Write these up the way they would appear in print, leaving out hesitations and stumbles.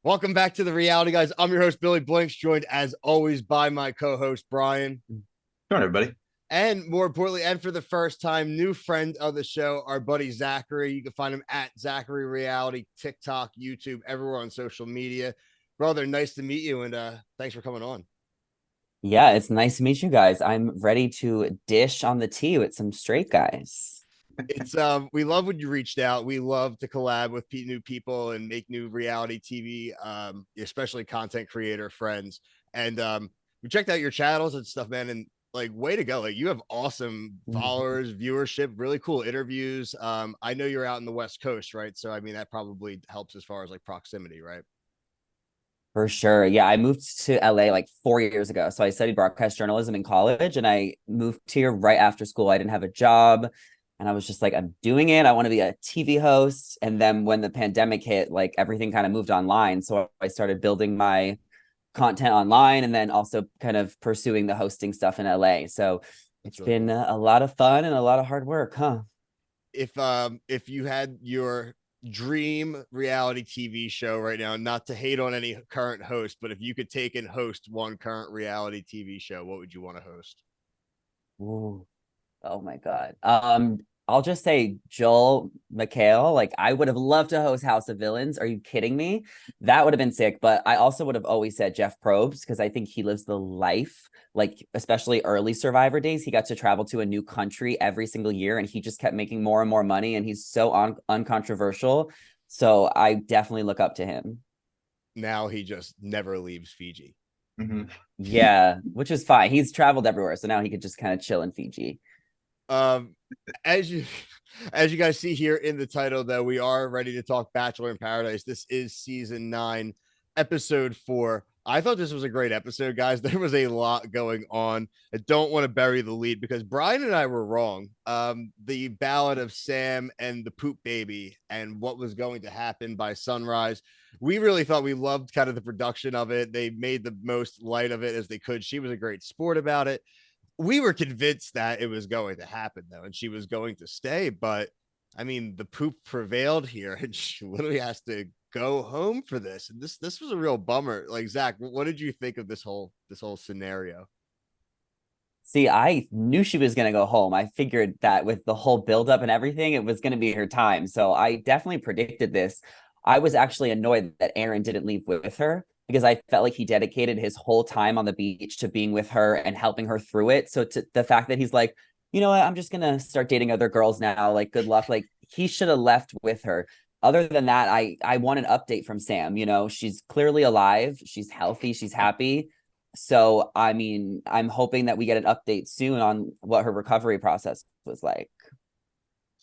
Welcome back to the reality, guys. I'm your host, Billy Blanks, joined as always by my co-host, Brian. Come on, everybody. And more importantly, and for the first time, new friend of the show, our buddy Zachary. You can find him at Zachary Reality, TikTok, YouTube, everywhere on social media. Brother, nice to meet you, and thanks for coming on. Yeah, it's nice to meet you guys. I'm ready to dish on the tea with some straight guys. It's we love when you reached out. We love to collab with new people and make new reality TV, especially content creator friends. And we checked out your channels and stuff, man. And like, way to go! Like, you have awesome followers, viewership, really cool interviews. I know you're out in the West Coast, right? So I mean, that probably helps as far as like proximity, right? For sure. Yeah, I moved to LA like 4 years ago. So I studied broadcast journalism in college and I moved here right after school. I didn't have a job and I was just like, I'm doing it. I want to be a TV host. And then when the pandemic hit, like everything kind of moved online. So I started building my content online and then also kind of pursuing the hosting stuff in LA. So That's it's really been cool. a lot of fun and a lot of hard work, huh? If you had your dream reality TV show right now, not to hate on any current host, but if you could take and host one current reality TV show, what would you want to host? Ooh. Oh my God. I'll just say Joel McHale. Like, I would have loved to host House of Villains. Are you kidding me? That would have been sick. But I also would have always said Jeff Probst because I think he lives the life, like, especially early Survivor days. He got to travel to a new country every single year and he just kept making more and more money. And he's so uncontroversial. So I definitely look up to him. Now he just never leaves Fiji. Mhm. Yeah, which is fine. He's traveled everywhere. So now he could just kind of chill in Fiji. Um, as you as you guys see here in the title, though, we are ready to talk Bachelor in Paradise. This is season 9, episode 4. I thought this was a great episode, guys. There was a lot going on. I don't want to bury the lead because Brian and I were wrong. The ballad of Sam and the Poop Baby and what was going to happen by sunrise. We really thought, we loved kind of the production of it. They made the most light of it as they could. She was a great sport about it. We were convinced that it was going to happen, though, and she was going to stay. But I mean, the poop prevailed here, and she literally has to go home for this. And this was a real bummer. Like, Zach, what did you think of this whole scenario? See, I knew she was going to go home. I figured that with the whole buildup and everything, it was going to be her time. So I definitely predicted this. I was actually annoyed that Aaron didn't leave with her because I felt like he dedicated his whole time on the beach to being with her and helping her through it. So to the fact that he's like, you know what, I'm just going to start dating other girls now. Like, good luck. Like, he should have left with her. Other than that, I want an update from Sam. You know, she's clearly alive. She's healthy. She's happy. So, I mean, I'm hoping that we get an update soon on what her recovery process was like.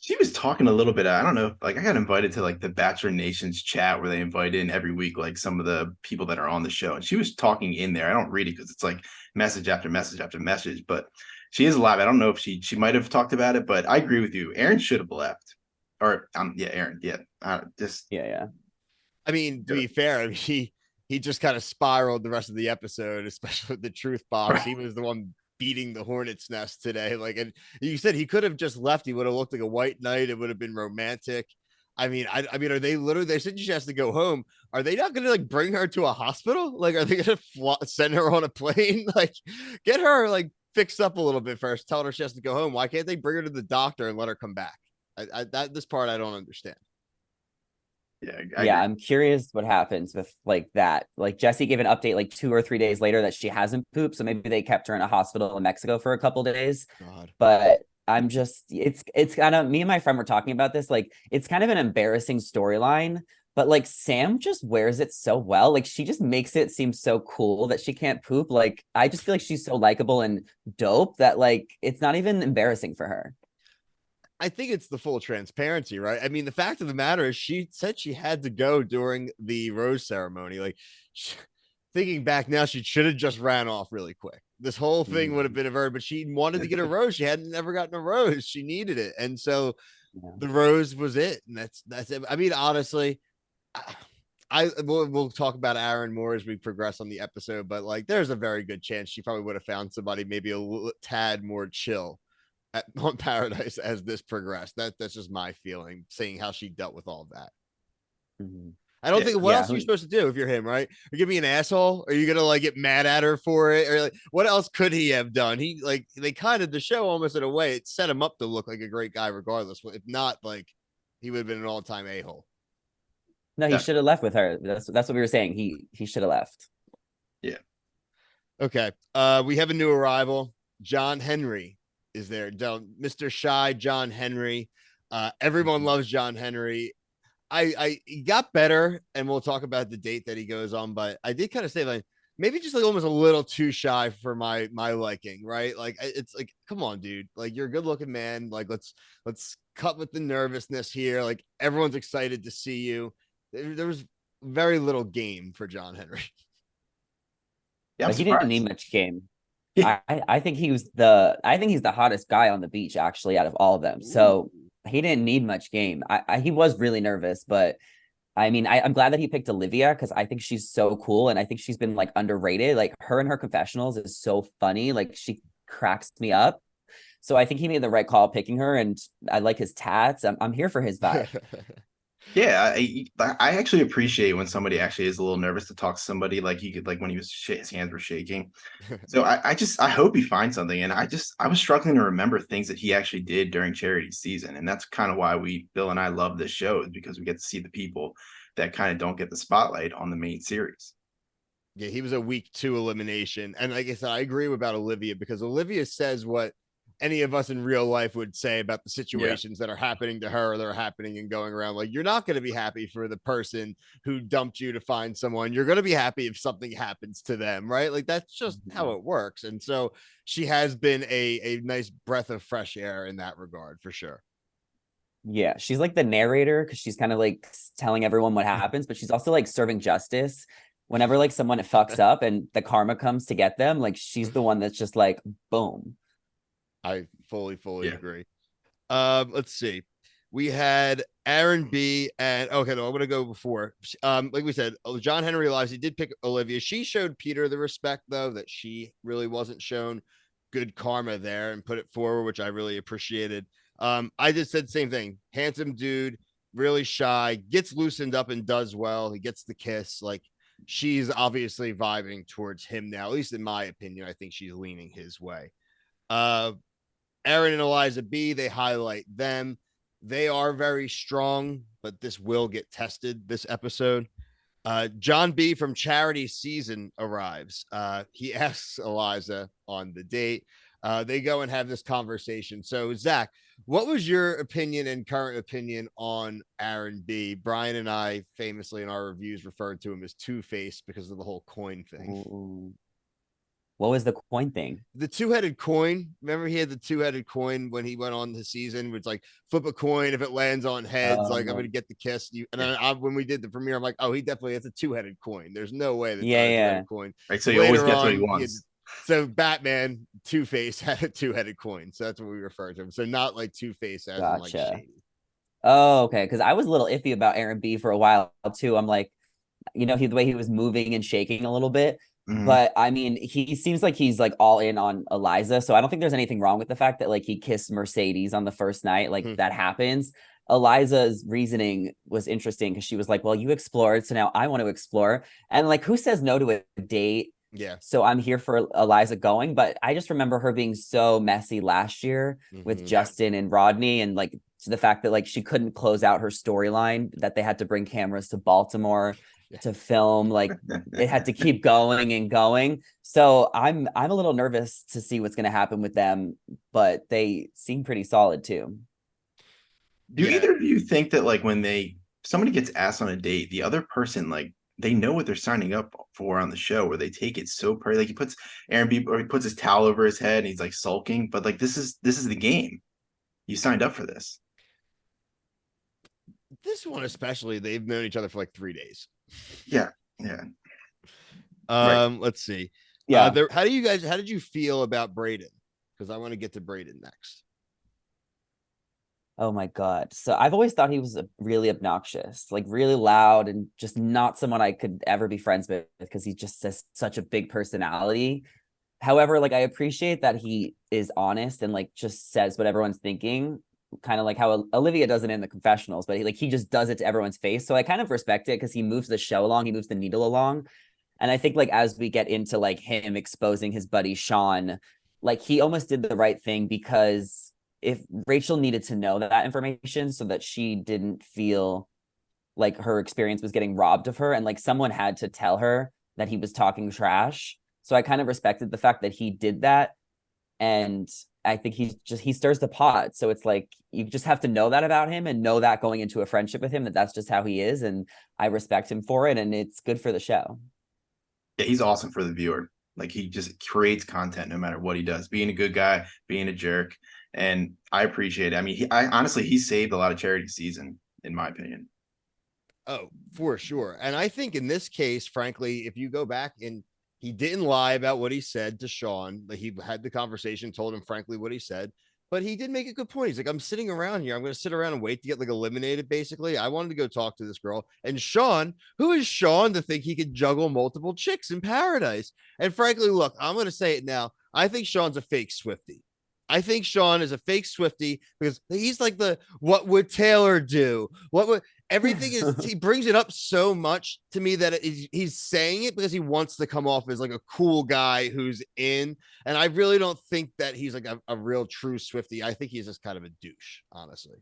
She was talking a little bit. I don't know. Like, I got invited to like the Bachelor Nations chat where they invite in every week, like some of the people that are on the show. And she was talking in there. I don't read it because it's like message after message after message, but she is alive. I don't know if she might have talked about it, but I agree with you. Aaron should have left. Or yeah, Aaron. Yeah. Just Yeah, yeah. I mean, to be fair, I mean, he just kind of spiraled the rest of the episode, especially with the truth box. He right. was the one beating the hornet's nest today. Like, and you said he could have just left. He would have looked like a white knight. It would have been romantic. I mean, are they literally? They said she has to go home. Are they not going to like bring her to a hospital? Like, are they going to send her on a plane? Like, get her like fixed up a little bit first. Tell her she has to go home. Why can't they bring her to the doctor and let her come back? This part I don't understand. Yeah, I Yeah, agree. I'm curious what happens with like that. Like Jesse gave an update like 2 or 3 days later that she hasn't pooped, so maybe they kept her in a hospital in Mexico for a couple days. God. But I'm just it's kind of me and my friend were talking about this. Like it's kind of an embarrassing storyline, but like Sam just wears it so well. Like she just makes it seem so cool that she can't poop. Like I just feel like she's so likable and dope that like it's not even embarrassing for her. I think it's the full transparency, right? I mean, the fact of the matter is, she said she had to go during the rose ceremony. Like, she, thinking back now, she should have just ran off really quick. This whole thing would have Mhm. been averted, but she wanted to get a rose. She hadn't never gotten a rose. She needed it, and so Yeah. the rose was it. And that's it. I mean, honestly, we'll talk about Aaron more as we progress on the episode, but like, there's a very good chance she probably would have found somebody maybe a little tad more chill on Paradise as this progressed. That's just my feeling, seeing how she dealt with all of that. Mhm. I don't Yeah, think, what else are you supposed to do if you're him, right? Are you gonna be an asshole? Are you gonna like get mad at her for it? Or like, what else could he have done? He like, they kind of, the show almost in a way, it set him up to look like a great guy regardless. If not, like, he would have been an all-time a-hole. No, he yeah, should have left with her. That's what we were saying. He should have left. yeah. Okay. We have a new arrival. John Henry is there. Mr. Shy John Henry. Everyone loves John Henry. He got better, and we'll talk about the date that he goes on, but I did kind of say, like, maybe just like almost a little too shy for my liking, right? Like, it's like, come on, dude. Like, you're a good looking man. Like, let's cut with the nervousness here. Like, everyone's excited to see you. There was very little game for John Henry. Yeah, I'm But he didn't need surprised. much game. Yeah. I think he's the hottest guy on the beach, actually, out of all of them. So he didn't need much game. He was really nervous, but I mean, I'm glad that he picked Olivia because I think she's so cool and I think she's been like underrated. Like her and her confessionals is so funny. Like she cracks me up. So I think he made the right call picking her, and I like his tats. I'm here for his vibe. Yeah, I actually appreciate when somebody actually is a little nervous to talk to somebody. Like he could, like when he was his hands were shaking. So I hope he finds something. And I was struggling to remember things that he actually did during charity season, and that's kind of why Bill and I love this show, is because we get to see the people that kind of don't get the spotlight on the main series. Yeah, he was a week 2 elimination. And like I said, I agree about Olivia, because Olivia says what any of us in real life would say about the Yeah. situations that are happening to her, that are happening and going around. Like, you're not going to be happy for the person who dumped you to find someone. You're going to be happy if something happens to them, right? Like, that's just how it works. And so she has been a nice breath of fresh air in that regard, for sure. Yeah, she's like the narrator because she's kind of like telling everyone what happens, but she's also like serving justice. Whenever like someone fucks up and the karma comes to get them, like she's the one that's just like, boom. I fully Yeah. agree. Let's see. We had Aaron B. and okay, no, I'm gonna go before. Like we said, John Henry lives. He did pick Olivia. She showed Peter the respect, though, that she really wasn't shown. Good karma there, and put it forward, which I really appreciated. I just said the same thing. Handsome dude, really shy, gets loosened up and does well. He gets the kiss. Like, she's obviously vibing towards him now, at least in my opinion. I think she's leaning his way. Uh, Aaron and Eliza B, they highlight them. They are very strong, but this will get tested this episode. John B from Charity Season arrives. He asks Eliza on the date. They go and have this conversation. So, Zach, what was your opinion and current opinion on Aaron B? Brian and I famously in our reviews referred to him as Two-Face because of the whole coin thing. Ooh. What was the coin thing? The two-headed coin. Remember, he had the two-headed coin when he went on the season, which like, flip a coin, if it lands on heads, like, I'm gonna get the kiss. When we did the premiere, I'm like, oh, he definitely has a two-headed coin. There's no way that's not a two-headed coin. Right. So he always Later gets what he on, wants. so Batman Two-Face had a two-headed coin, so that's what we refer to him. So not like Two-Face as in like Gotcha. shady. Oh, okay. Because I was a little iffy about Aaron B for a while too. I'm like, the way he was moving and shaking a little bit. Mhm. But I mean, he seems like he's like all in on Eliza. So I don't think there's anything wrong with the fact that like he kissed Mercedes on the first night. Like that happens. Eliza's reasoning was interesting because she was like, well, you explored, so now I want to explore. And like, who says no to a date? Yeah. So I'm here for Eliza going. But I just remember her being so messy last year with Justin and Rodney, and like to the fact that like she couldn't close out her storyline, that they had to bring cameras to Baltimore to film. Like it had to keep going and going. So I'm a little nervous to see what's going to happen with them, but they seem pretty solid too. Do either of you think that like when somebody gets asked on a date, the other person, like, they know what they're signing up for on the show, where they take it so like he puts he puts his towel over his head and he's like sulking, but like this is the game. You signed up for this. This one especially, they've known each other for like 3 days. Yeah. Yeah. Right. Let's see. Yeah. How did you feel about Brayden? Because I want to get to Brayden next. Oh my God. So I've always thought he was really obnoxious, like really loud, and just not someone I could ever be friends with because he just has such a big personality. However, like I appreciate that he is honest and like just says what everyone's thinking. kind of like how Olivia does it in the confessionals, but he just does it to everyone's face. So I kind of respect it because he moves the show along, he moves the needle along. And I think like as we get into like him exposing his buddy Sean, like he almost did the right thing, because if Rachel needed to know that information so that she didn't feel like her experience was getting robbed of her, and like someone had to tell her that he was talking trash. So I kind of respected the fact that he did that. And I think he stirs the pot. So it's like you just have to know that about him, and know that going into a friendship with him, that that's just how he is, and I respect him for it, and it's good for the show. Yeah, he's awesome for the viewer. Like he just creates content no matter what he does, being a good guy, being a jerk. And I appreciate it. I mean, I honestly, he saved a lot of charity season, in my opinion. Oh, for sure. And I think in this case, frankly, if you go back and he didn't lie about what he said to Sean, like he had the conversation, told him frankly what he said, but he did make a good point. He's like, I'm sitting around here. I'm going to sit around and wait to get like eliminated. Basically, I wanted to go talk to this girl. And Sean, who is Sean to think he could juggle multiple chicks in paradise? And frankly, look, I'm going to say it now. I think Sean's a fake Swiftie. I think Sean is a fake Swiftie because he's like the what would Taylor do? What would everything is? He brings it up so much to me that he's saying it because he wants to come off as like a cool guy who's in. And I really don't think that he's like a real true Swiftie. I think he's just kind of a douche, honestly.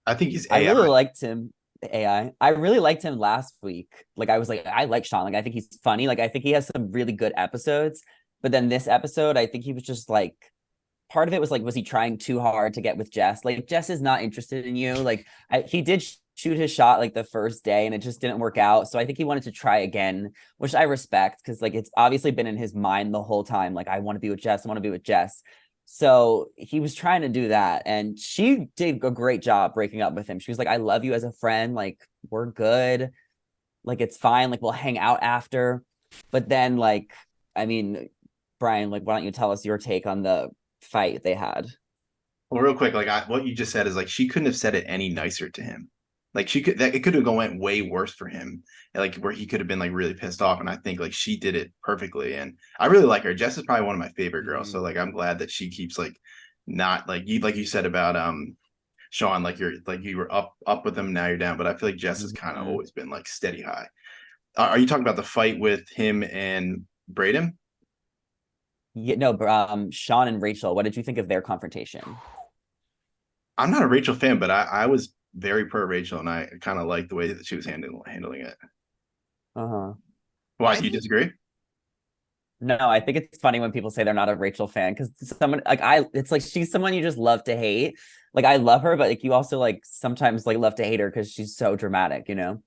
I think he's I AI. really liked him. AI. I really liked him last week. Like I was like, I like Sean. Like I think he's funny. Like I think he has some really good episodes. But then this episode, I think he was just like, part of it was like, was he trying too hard to get with Jess? Like Jess is not interested in you. Like he did shoot his shot like the first day and it just didn't work out. So I think he wanted to try again, which I respect, because like it's obviously been in his mind the whole time. Like I want to be with Jess. I want to be with Jess. So he was trying to do that. And she did a great job breaking up with him. She was like, I love you as a friend. Like we're good. Like it's fine. Like we'll hang out after. But then like, I mean, Brian, like, why don't you tell us your take on the fight they had? Well, real quick, like what you just said is like she couldn't have said it any nicer to him. Like it could have went way worse for him, like where he could have been like really pissed off. And I think like she did it perfectly. And I really like her. Jess is probably one of my favorite girls. So like I'm glad that she keeps like not like you said about Sean, like you were up with him, now you're down. But I feel like Jess has kind of always been like steady high. Are you talking about the fight with him and Brayden? Yeah, no, Sean and Rachel, what did you think of their confrontation? I'm not a Rachel fan, but I was very pro Rachel, and I kind of liked the way that she was handling it. Uh-huh. Why, do you disagree? No, I think it's funny when people say they're not a Rachel fan, because someone like it's like she's someone you just love to hate. Like I love her, but like you also like sometimes like love to hate her because she's so dramatic, you know?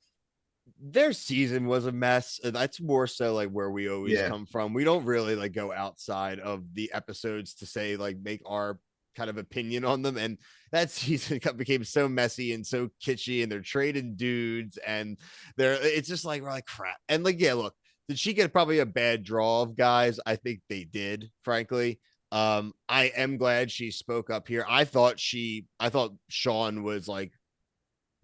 Their season was a mess. That's more so like where we always come from. We don't really like go outside of the episodes to say like make our kind of opinion on them. And that season became so messy and so kitschy, and they're trading dudes, and it's just like we're like crap. And like, yeah, look, did she get probably a bad draw of guys? I think they did, frankly. I am glad she spoke up here. I thought Sean was like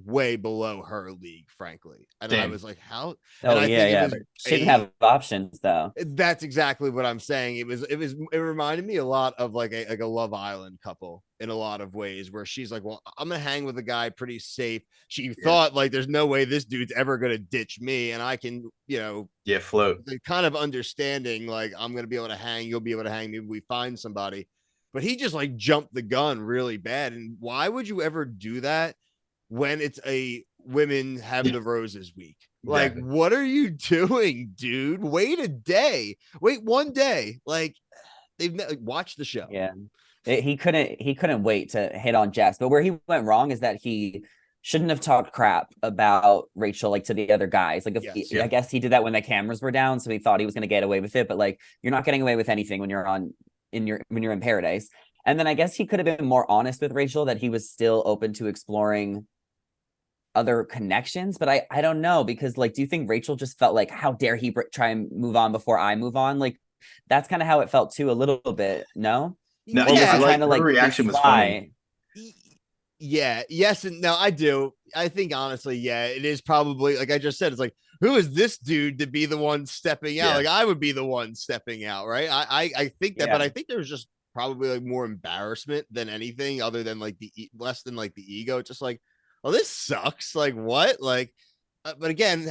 way below her league, frankly. And I was like, how? Oh, and I think yeah. She didn't have options though. That's exactly what I'm saying. It reminded me a lot of like a Love Island couple in a lot of ways, where she's like, well, I'm gonna hang with a guy pretty safe. She thought like there's no way this dude's ever gonna ditch me, and I can, float. the kind of understanding, like I'm gonna be able to hang, you'll be able to hang, maybe we find somebody. But he just like jumped the gun really bad. And why would you ever do that when it's a women have the roses week? Like, exactly. What are you doing, dude? Wait a day. Wait 1 day. Like, watch the show. Yeah. He couldn't wait to hit on Jess. But where he went wrong is that he shouldn't have talked crap about Rachel like to the other guys. Like I guess he did that when the cameras were down, so he thought he was going to get away with it. But like, you're not getting away with anything when you're in paradise. And then I guess he could have been more honest with Rachel, that he was still open to exploring other connections. But I don't know, because like, do you think Rachel just felt like, how dare he try and move on before I move on? Like, that's kind of how it felt too, a little bit. No, or was he trying to like, her reaction was funny. Yeah, yes, and no, I do. I think honestly, yeah, it is probably like I just said. It's like, who is this dude to be the one stepping out? Like I would be the one stepping out, right? I think that, but I think there was just probably like more embarrassment than anything other than like less than like the ego. Just like, oh, this sucks. Like what? Like, but again,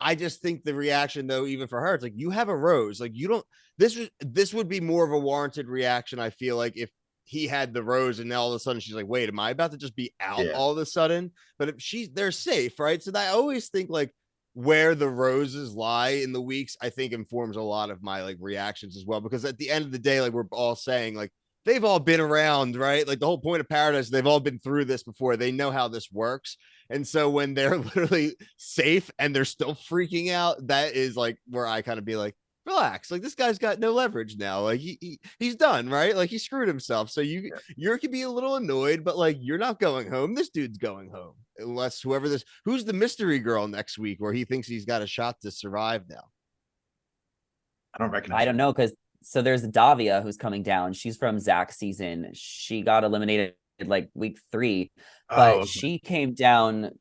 I just think the reaction though, even for her, it's like you have a rose. Like you don't. This would be more of a warranted reaction. I feel like if he had the rose and now all of a sudden she's like, wait, am I about to just be out all of a sudden? But if they're safe, right? So I always think like where the roses lie in the weeks, I think informs a lot of my like reactions as well. Because at the end of the day, like we're all saying, like they've all been around, right? Like the whole point of Paradise, they've all been through this before. They know how this works. And so when they're literally safe and they're still freaking out, that is like where I kind of be like, relax. Like this guy's got no leverage now. Like he's done, right? Like he screwed himself. So you can be a little annoyed, but like you're not going home. This dude's going home. Unless who's the mystery girl next week where he thinks he's got a shot to survive now. I don't recognize. I don't know, because so there's Davia who's coming down. She's from Zach's season. She got eliminated like week 3, but she came down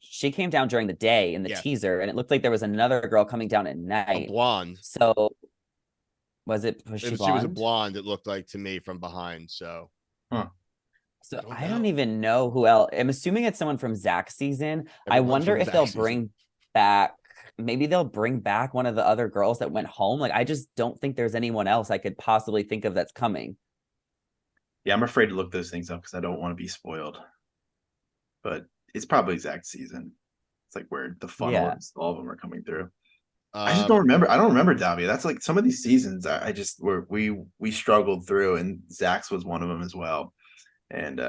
during the day in the teaser, and it looked like there was another girl coming down at night. A blonde. So was she blonde? She was a blonde, it looked like to me from behind. So so I don't even know who else. I'm assuming it's someone from Zach's season. I wonder if they'll bring back, maybe they'll bring back one of the other girls that went home. Like, I just don't think there's anyone else I could possibly think of that's coming. Yeah, I'm afraid to look those things up because I don't want to be spoiled. But it's probably Zach's season. It's like where the funnel is, all of them are coming through. I just don't remember. I don't remember Davia. That's like some of these seasons I just we struggled through, and Zach's was one of them as well. And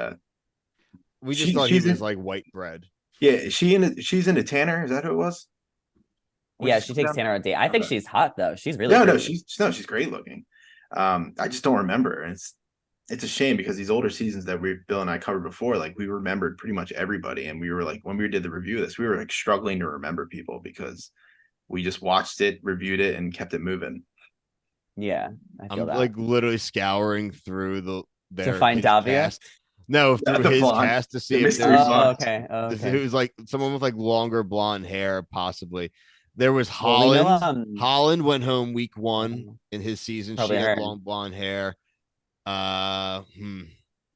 we just thought he was like white bread. Yeah, she's into Tanner. Is that who it was? Yeah, she takes Tanner on a date. I think she's hot though. She's really she's great looking. I just don't remember. And it's a shame because these older seasons that Bill and I covered before, like we remembered pretty much everybody, and we were like, when we did the review of this, we were like struggling to remember people because we just watched it, reviewed it, and kept it moving. Yeah, I'm like literally scouring through to find Davia. Cast. No, through his cast to see if there's it was like someone with like longer blonde hair, possibly. There was Holland. Holland went home week 1 in his season. She had long blonde hair. Damn.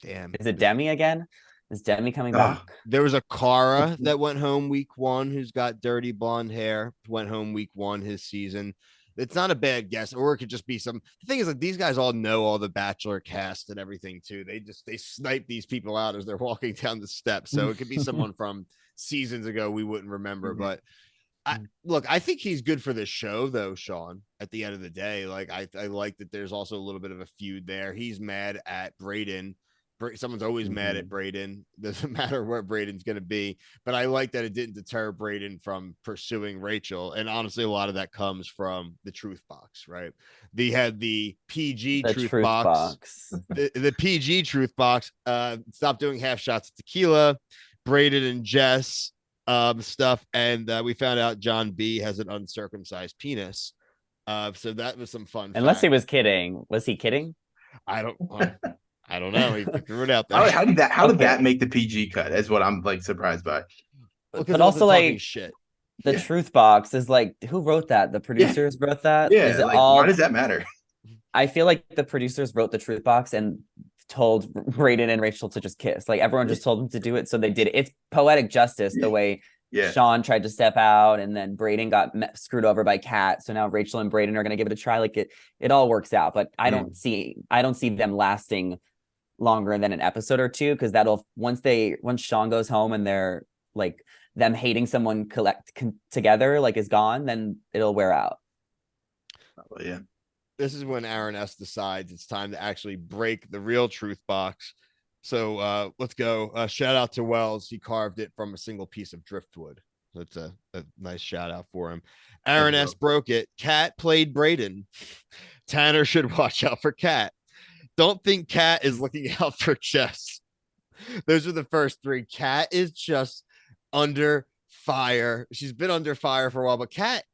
Is it Demi again? Is Demi coming back? There was a Cara that went home week 1 who's got dirty blonde hair. Went home week 1 his season. It's not a bad guess, or it could just be some. The thing is, like these guys all know all the Bachelor cast and everything too. They snipe these people out as they're walking down the steps. So it could be someone from seasons ago we wouldn't remember. But I think he's good for this show though, Sean. At the end of the day, like I like that there's also a little bit of a feud there. He's mad at Brayden. Someone's always mad at Brayden. Doesn't matter where Brayden's going to be. But I like that it didn't deter Brayden from pursuing Rachel. And honestly, a lot of that comes from the truth box, right? They had the PG truth box. The PG truth box. Stop doing half shots of tequila. Brayden and Jess stuff. And we found out John B has an uncircumcised penis. So that was some fun. Unless he was kidding. Was he kidding? I don't know. He threw it out there. How did that make the PG cut? Is what I'm like surprised by. But also like shit. The truth box is like, who wrote that? The producers wrote that? Yeah. Is it why does that matter? I feel like the producers wrote the truth box and told Brayden and Rachel to just kiss. Like everyone just told them to do it, so they did it. It's poetic justice the way Sean tried to step out, and then Brayden got screwed over by Kat. So now Rachel and Brayden are going to give it a try. Like it all works out. But I don't see them lasting longer than an episode or two, because once Sean goes home and they're like them hating someone together like is gone, then it'll wear out. Yeah. This is when Aaron S decides it's time to actually break the real truth box. So let's go. Shout out to Wells. He carved it from a single piece of driftwood. That's a nice shout out for him. Aaron S broke it. Kat played Brayden. Tanner should watch out for Kat. Don't think Kat is looking out for Jess. Those are the first 3. Kat is just under fire. She's been under fire for a while, but Kat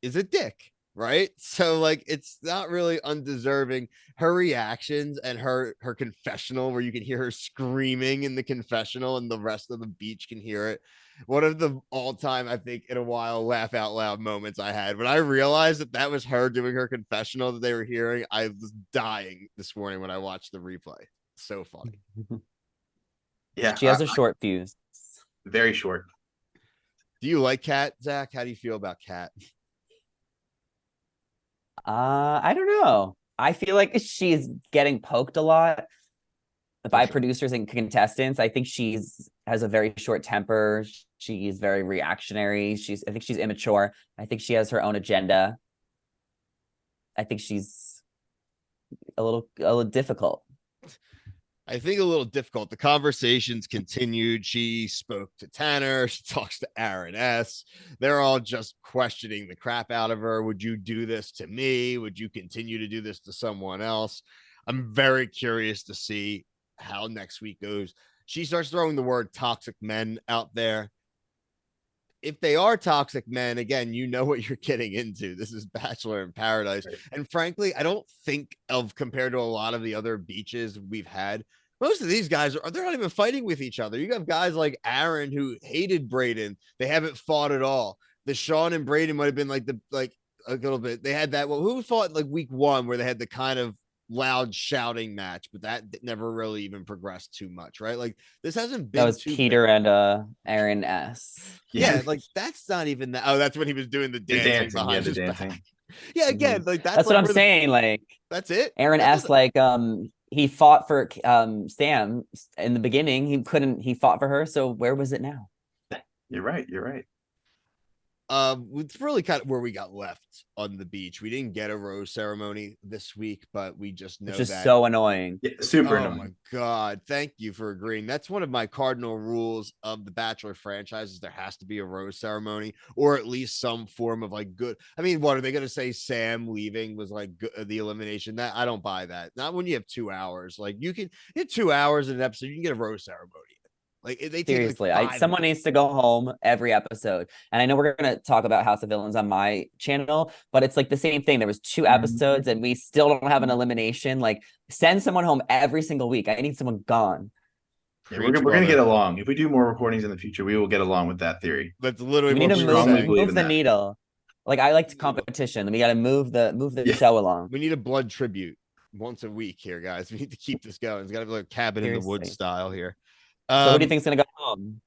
is a dick. right? So like it's not really undeserving. Her reactions and her confessional, where you can hear her screaming in the confessional and the rest of the beach can hear it. One of the all-time, I think, in a while, laugh out loud moments I had when I realized that that was her doing her confessional that they were hearing. I was dying this morning when I watched the replay. So funny. Yeah, She has a short fuse. very short. Do you like Kat, Zach? How do you feel about Kat? I don't know. I feel like she's getting poked a lot by producers and contestants. I think she's has a very short temper. She's very reactionary. I think she's immature. I think she has her own agenda. I think she's a little difficult. I think a little difficult. The conversations continued. She spoke to Tanner. She talks to Aaron S. They're all just questioning the crap out of her. Would you do this to me? Would you continue to do this to someone else? I'm very curious to see how next week goes. She starts throwing the word toxic men out there. If they are toxic men, again, you know what you're getting into. This is Bachelor in Paradise. Right. And frankly, I don't think of compared to a lot of the other beaches we've had. Most of these guys they're not even fighting with each other. You have guys like Aaron who hated Brayden. They haven't fought at all. The Sean and Brayden might have been like a little bit. They had that. Well, who fought like week one where they had the kind of loud shouting match, but that never really even progressed too much, right? Like this hasn't been That was too Peter bad. and Aaron S. Yeah, like that's not even that. Oh, that's when he was doing the The dancing dancing, behind his dancing. back. Yeah, again, like That's like what I'm where saying. Like that's it. Aaron That S. doesn't. Like he fought for Sam in the beginning. He fought for her. So where was it now? You're right. You're right. It's really kind of where we got left on the beach. We didn't get a rose ceremony this week, but we just know Which is that. so annoying. Yeah, super Oh annoying. my God. Thank you for agreeing. That's one of my cardinal rules of the Bachelor franchise is there has to be a rose ceremony or at least some form of like good. I mean, what are they going to say? Sam leaving was like the elimination. That I don't buy that. Not when you have 2 hours. Like you can in 2 hours in an episode, you can get a rose ceremony. Like they take like Seriously, 5 minutes. someone needs to go home every episode. And I know we're gonna talk about House of Villains on my channel, but it's like the same thing. There was 2 episodes and we still don't have an elimination. Like send someone home every single week. I need someone gone. Yeah, Preach, we're gonna brother. get along. If we do more recordings in the future, we will get along with that theory. That's literally We need what to we were strongly saying. believe move in the that. needle. Like I liked competition. We gotta move the Yeah. show along. We need a blood tribute once a week here, guys. We need to keep this going. It's got to be like cabin in the woods Seriously. style here. So who do you think's gonna go home?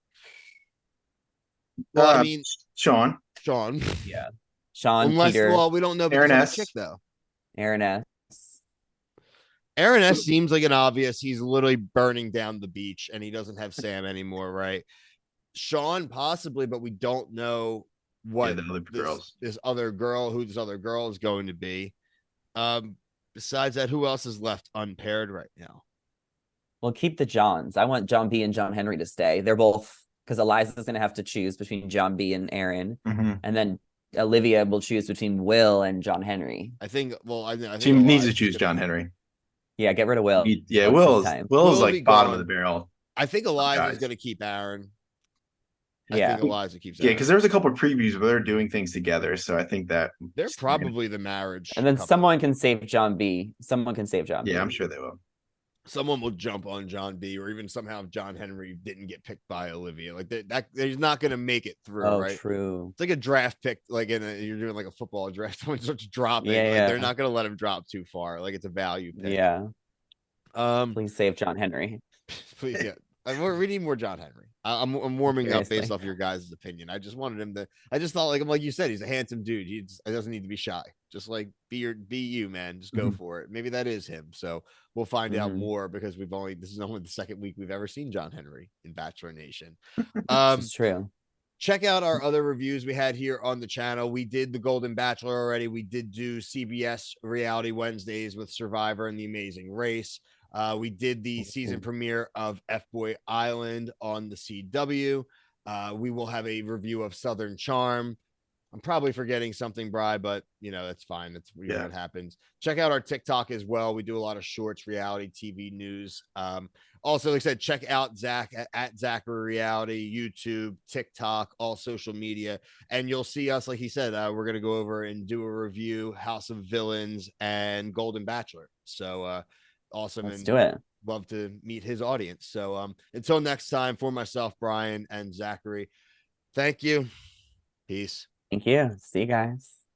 Well, I mean, Sean, Sean. Yeah. Sean, Unless, Peter, well, we don't know because Aaron of the S. chick though. Aaron S. Aaron S seems like an obvious. He's literally burning down the beach, and he doesn't have Sam anymore, right? Sean possibly, but we don't know Yeah, what the other girls. this other girl, who this other girl is going to be. Besides that, who else is left unpaired right now? Well, keep the Johns. I want John B and John Henry to stay. They're both because Eliza's gonna have to choose between John B and Aaron, Mhm. and then Olivia will choose between Will and John Henry. I think. Well, I think She needs to Eliza's choose gonna John be- Henry. Yeah, get rid of Will. Yeah, It's his time. Will's Will be like bottom of gone. the barrel. I think Eliza's guys. going to keep Aaron. I Yeah. think Eliza keeps Yeah, Aaron. because there was a couple of previews where they're doing things together, so I think that They're probably the marriage. And then couple. someone can save John B. Someone can save John B. Yeah, I'm sure they will. Someone will jump on John B, or even somehow John Henry didn't get picked by Olivia. Like that he's not going to make it through. Oh, right? true. It's like a draft pick, like you're doing like a football draft. Someone starts dropping. Yeah, like, yeah. They're not going to let him drop too far. Like it's a value pick. Yeah. Um, Please save John Henry. please, yeah. We need more John Henry. I'm warming up based Seriously. off your guys' opinion. I just wanted him to. I just thought like you said, he's a handsome dude. He doesn't need to be shy. Just like be you, man. Just go for it. Maybe that is him. So we'll find out more because this is only the second week we've ever seen John Henry in Bachelor Nation. It's true. Check out our other reviews we had here on the channel. We did the Golden Bachelor already. We did do CBS Reality Wednesdays with Survivor and The Amazing Race. We did the season premiere of F-Boy Island on the CW. We will have a review of Southern Charm. I'm probably forgetting something, Bri, but that's fine. That's what happens. Check out our TikTok as well. We do a lot of shorts, reality TV news. Also, like I said, check out Zach at Zachary Reality, YouTube, TikTok, all social media, and you'll see us. Like he said, we're gonna go over and do a review, House of Villains and Golden Bachelor. So awesome, Let's and do it. love to meet his audience. So until next time, for myself, Brian, and Zachary, thank you. Peace. Thank you. See you guys.